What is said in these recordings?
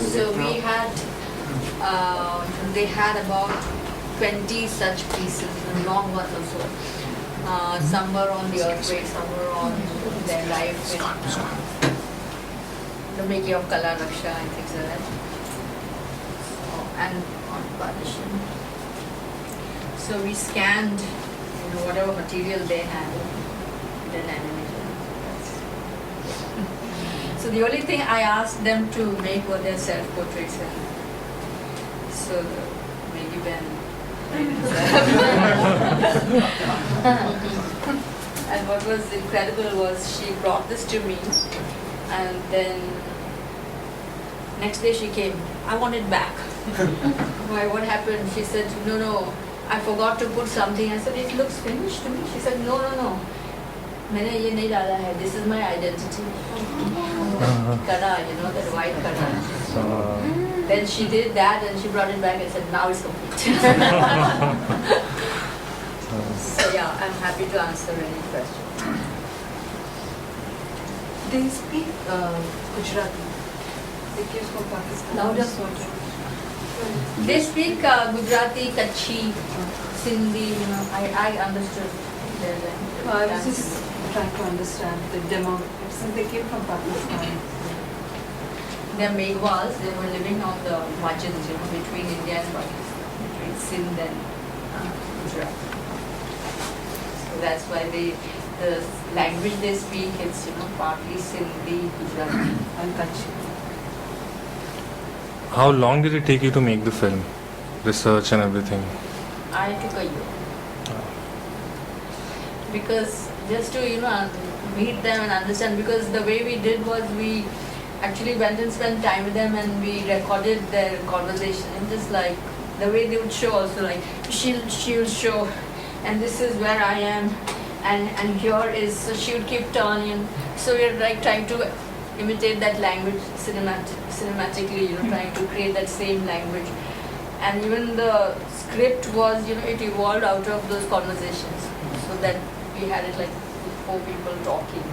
So we had, they had about 20 such pieces, long ones also. Some were on the earthquake, some were on their life in the making of Kala Raksha and things like that. And on partition. So we scanned, whatever material they had, then animated. So the only thing I asked them to make were their self-portraits. So maybe when. And what was incredible was she brought this to me, and then next day she came. I want it back. Why? What happened? She said, no, I forgot to put something. I said, it looks finished to me. She said, no. मैंने ये नहीं डाला है. This is my identity. Kada, that white kada. Then she did that and she brought it back and said, now it's complete. So yeah, I'm happy to answer any question. They speak Gujarati. They came from Pakistan. Louder. They speak Gujarati, Kutchi, Sindhi. I understood their language. I was just trying to understand the demo. Since they came from Pakistan. They're Meghwals. They were living on the margins, between India and Pakistan, between Sindh and Gujarat. So that's why the language they speak, it's partly Sindhi, Gujarati, and Kutchi. How long did it take you to make the film? Research and everything? I took a year. Because just to, meet them and understand, because the way we did was we actually went and spent time with them and we recorded their conversation, and just like the way they would show also, like she'll show, and this is where I am, and here is, so she would keep turning. So we're like trying to imitate that language cinematically, trying to create that same language. And even the script was, it evolved out of those conversations, so that we had it like 4 people talking.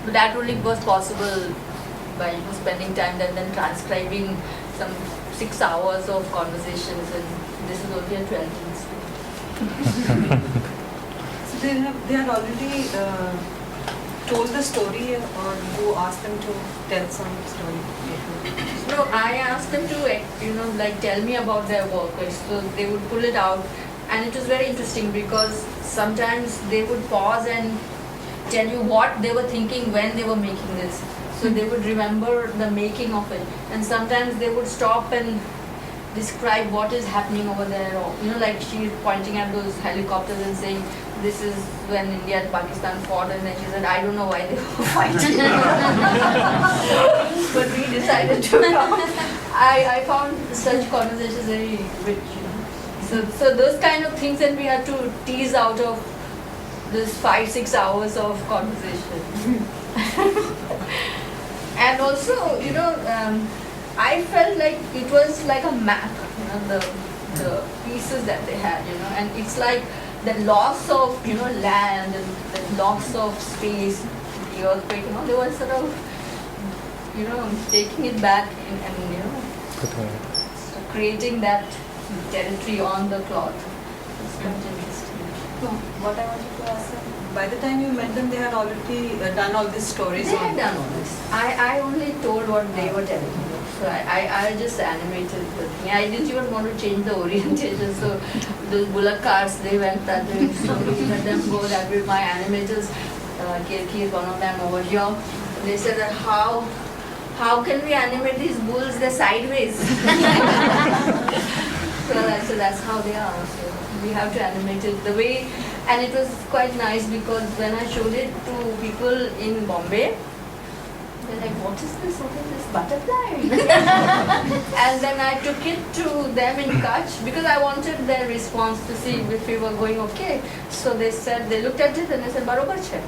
But that only was possible by spending time and then transcribing some 6 hours of conversations, and this is only a 12-minute script. So they had already told the story, or you asked them to tell some story? No, I asked them to, tell me about their work. So they would pull it out, and it was very interesting because sometimes they would pause and tell you what they were thinking when they were making this. So they would remember the making of it, and sometimes they would stop and describe what is happening over there, or like she's pointing at those helicopters and saying, this is when India and Pakistan fought, and then she said, I don't know why they were fighting. But we decided to come. I found such conversations very rich, So those kind of things that we had to tease out of this 5-6 hours of conversation. And also, I felt like it was like a map, the pieces that they had, and it's like the loss of, land and the loss of space, the earthquake, they were sort of, taking it back and creating that territory on the cloth. It's quite interesting. So what I wanted to ask, by the time you met them, they had already done all these stories. They had done all this. I only told what they were telling me. So I just animated the thing. I didn't even want to change the orientation. So those bullock cars, they went that way. So we let them go that way. My animators, Kirki is one of them over here. They said that how can we animate these bulls? They're sideways. So I said that's how they are. So we have to animate it the way. And it was quite nice because when I showed it to people in Bombay, they're like, what is this? What is this butterfly? And then I took it to them in Kutch because I wanted their response to see if we were going okay. So they said, they looked at it and they said, Barobar chhe.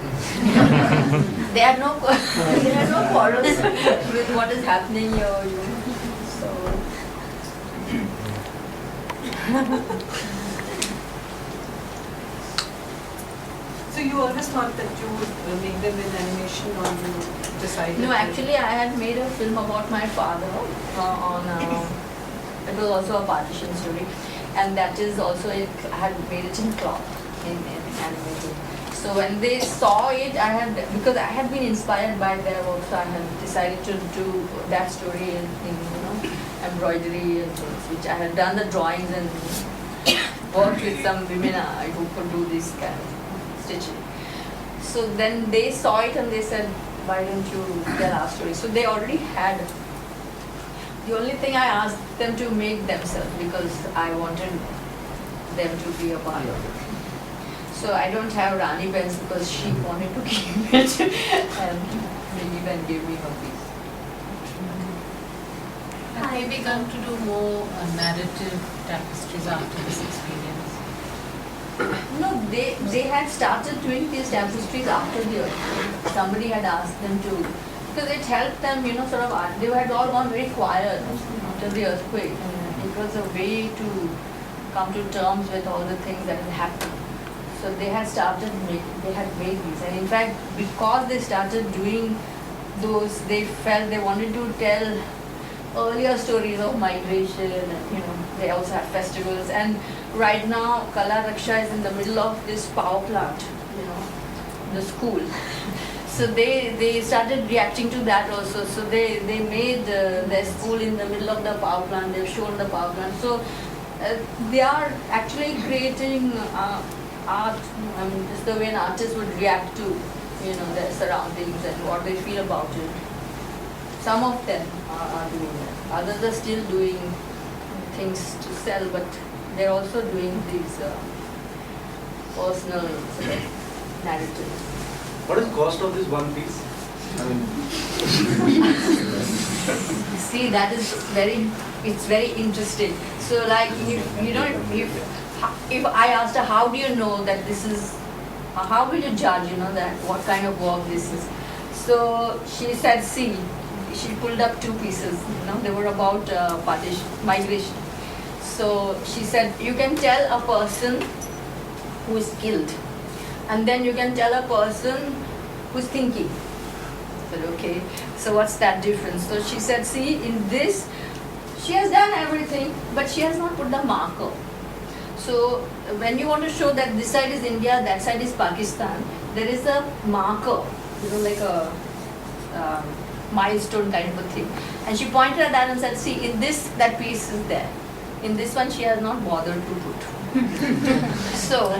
They had no quarrels with what is happening here. So you always thought that you would make them in animation, or you decided? No, to- actually, I had made a film about my father on. It was also a partition story, and that is also I had made it in cloth in animated. So when they saw it, because I had been inspired by their work, so I had decided to do that story in embroidery and things, which I had done the drawings and worked with some women who could do this kind of stitching. So then they saw it and they said, why don't you tell our story? So they already had. The only thing I asked them to make themselves because I wanted them to be a part of it. So I don't have Rani Benz because she wanted to keep it and even gave me her piece. Have they begun to do more narrative tapestries after this experience? No, they had started doing these tapestries after the earthquake. Somebody had asked them to, because it helped them, sort of, they had all gone very quiet after the earthquake. And it was a way to come to terms with all the things that had happened. So they had they had made these. And in fact, because they started doing those, they felt they wanted to tell earlier stories of migration and, they also have festivals. And right now, Kala Raksha is in the middle of this power plant, the school. So they started reacting to that also. So they made their school in the middle of the power plant. They've shown the power plant. So they are actually creating art. I mean, just the way an artist would react to, their surroundings and what they feel about it. Some of them are doing that. Others are still doing things to sell, but they're also doing these personal sort of narratives. What is the cost of this one piece? I mean, See, that is it's very interesting. So like, if I asked her, how do you know that this is, how will you judge, that what kind of work this is? So she said, see, she pulled up two pieces, they were about migration. So she said, you can tell a person who is skilled, and then you can tell a person who's thinking. I said, okay, so what's that difference? So she said, see, in this, she has done everything, but she has not put the marker. So when you want to show that this side is India, that side is Pakistan, there is a marker, like a milestone kind of a thing. And she pointed at that and said, see, in this, that piece is there. In this one, she has not bothered to put. So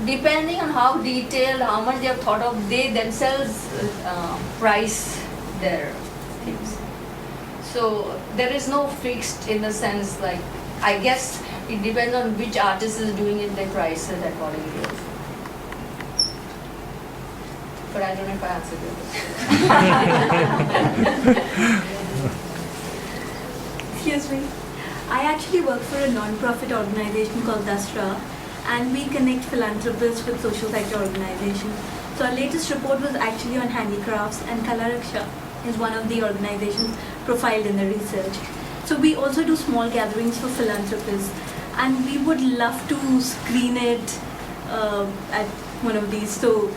depending on how detailed, how much they have thought of, they themselves price their things. So there is no fixed in the sense, like, I guess it depends on which artist is doing it, they price it accordingly. But I don't know if I answered your question. Excuse me. I actually work for a non-profit organization called Dasra, and we connect philanthropists with social sector organizations. So our latest report was actually on handicrafts, and Kala Raksha is one of the organizations profiled in the research. So we also do small gatherings for philanthropists, and we would love to screen it at one of these. So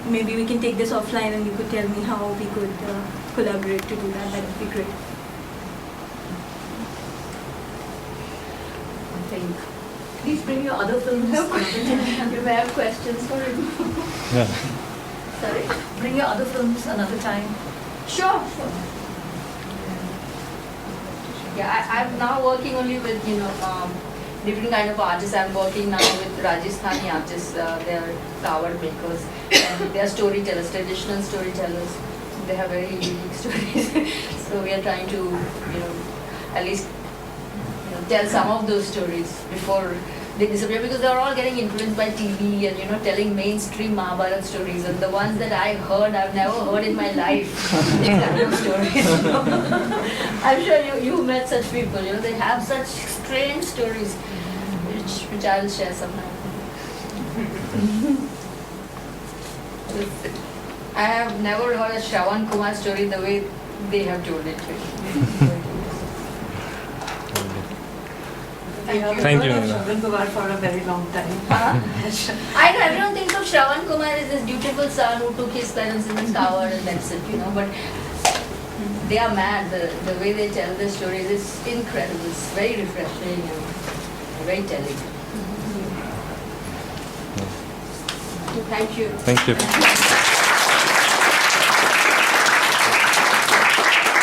maybe we can take this offline and you could tell me how we could collaborate to do that. That would be great. Please bring your other films. You may have questions for him. Yeah. Sorry? Bring your other films another time. Sure. Yeah, I'm now working only with, different kind of artists. I'm working now with Rajasthani artists. They are flower makers. And they are storytellers, traditional storytellers. They have very unique stories. So we are trying to, at least tell some of those stories before they disappear, because they're all getting influenced by TV and telling mainstream Mahabharata stories, and the ones that I've heard, I've never heard in my life. These kind of stories. I'm sure you met such people. They have such strange stories, which I'll share sometime. I have never heard a Shravan Kumar story the way they have told it. Thank you, I've heard of Neena. Shravan Kumar for a very long time. I know everyone thinks of Shravan Kumar as this dutiful son who took his parents in the tower and that's it, you know, but they are mad. The way they tell the stories is incredible. It's very refreshing and very telling. Thank you. Thank you.